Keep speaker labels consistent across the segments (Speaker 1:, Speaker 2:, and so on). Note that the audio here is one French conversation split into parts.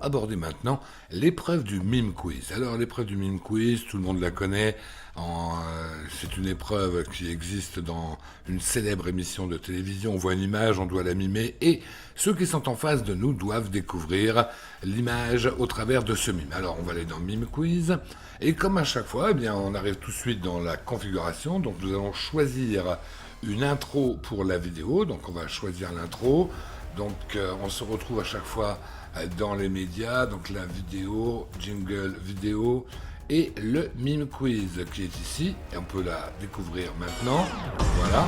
Speaker 1: aborder maintenant l'épreuve du mime quiz. Alors l'épreuve du mime quiz, tout le monde la connaît. C'est une épreuve qui existe dans une célèbre émission de télévision. On voit une image, on doit la mimer et ceux qui sont en face de nous doivent découvrir l'image au travers de ce mime. Alors on va aller dans mime quiz et comme à chaque fois, eh bien, on arrive tout de suite dans la configuration. Donc nous allons choisir une intro pour la vidéo. Donc on va choisir l'intro. Donc on se retrouve à chaque fois dans les médias, donc la vidéo, jingle vidéo et le mime quiz qui est ici et on peut la découvrir maintenant. Voilà.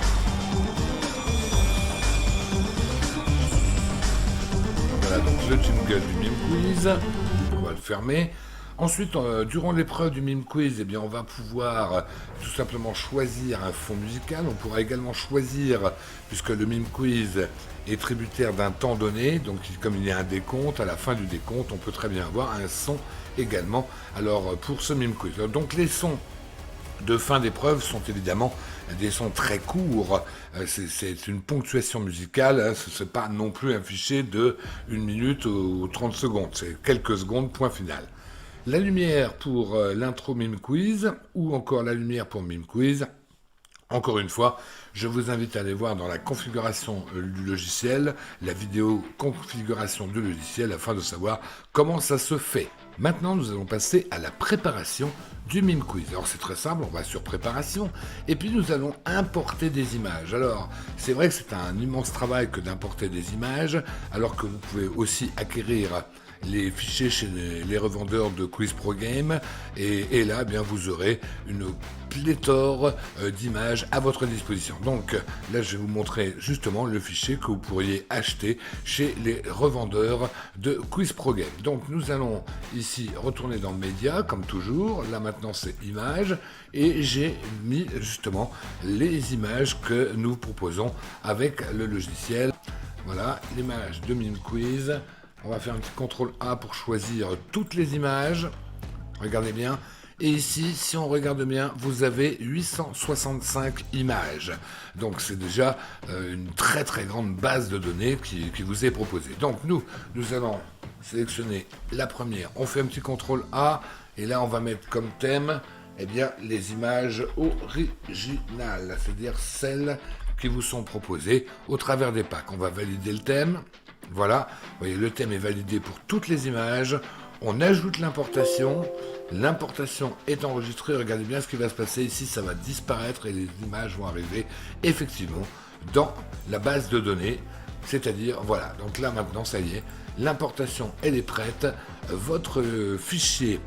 Speaker 1: Voilà donc le jingle du mime quiz. On va le fermer. Ensuite, durant l'épreuve du mime quiz, eh bien, on va pouvoir tout simplement choisir un fond musical. On pourra également choisir, puisque le mime quiz est tributaire d'un temps donné, donc comme il y a un décompte, à la fin du décompte, on peut très bien avoir un son également. Alors, pour ce mime quiz, donc les sons de fin d'épreuve sont évidemment des sons très courts. C'est une ponctuation musicale, ce n'est pas non plus un fichier de 1 minute ou 30 secondes, c'est quelques secondes, point final. La lumière pour l'intro mime quiz ou encore la lumière pour mime quiz. Encore une fois, je vous invite à aller voir dans la configuration du logiciel, la vidéo configuration du logiciel afin de savoir comment ça se fait. Maintenant, nous allons passer à la préparation du mime quiz. Alors c'est très simple, on va sur préparation et puis nous allons importer des images. Alors c'est vrai que c'est un immense travail que d'importer des images, alors que vous pouvez aussi acquérir les fichiers chez les revendeurs de Quiz Pro Game et là, eh bien, vous aurez une pléthore d'images à votre disposition. Donc là, je vais vous montrer justement le fichier que vous pourriez acheter chez les revendeurs de Quiz Pro Game. Donc nous allons ici retourner dans Média, comme toujours. Là maintenant, c'est Images et j'ai mis justement les images que nous proposons avec le logiciel. Voilà, l'image de Mime Quiz. On va faire un petit CTRL A pour choisir toutes les images. Regardez bien. Et ici, si on regarde bien, vous avez 865 images. Donc c'est déjà une très très grande base de données qui vous est proposée. Donc nous allons sélectionner la première. On fait un petit CTRL A et là on va mettre comme thème eh bien, les images originales, c'est-à-dire celles qui vous sont proposées au travers des packs. On va valider le thème. Voilà, vous voyez, le thème est validé pour toutes les images. On ajoute l'importation. L'importation est enregistrée. Regardez bien ce qui va se passer ici. Ça va disparaître et les images vont arriver effectivement dans la base de données. C'est-à-dire, voilà, donc là maintenant, ça y est, l'importation, elle est prête. Votre fichier,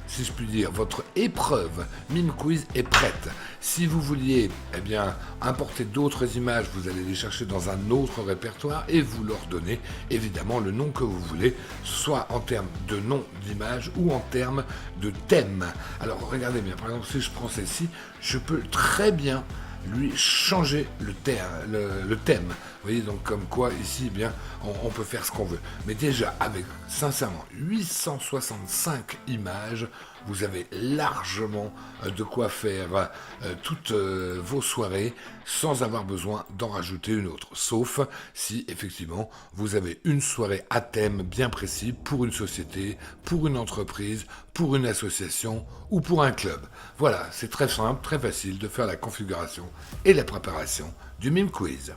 Speaker 1: si je puis dire, votre épreuve Mime Quiz est prête. Si vous vouliez eh bien, importer d'autres images, vous allez les chercher dans un autre répertoire et vous leur donnez évidemment le nom que vous voulez, soit en termes de nom d'image ou en termes de thème. Alors regardez bien, par exemple, si je prends celle-ci, je peux très bien lui changer le thème. Vous voyez, donc comme quoi ici, eh bien, on peut faire ce qu'on veut. Mais déjà, avec sincèrement 865 images, vous avez largement de quoi faire toutes vos soirées sans avoir besoin d'en rajouter une autre. Sauf si effectivement vous avez une soirée à thème bien précis pour une société, pour une entreprise, pour une association ou pour un club. Voilà, c'est très simple, très facile de faire la configuration et la préparation du Mime Quiz.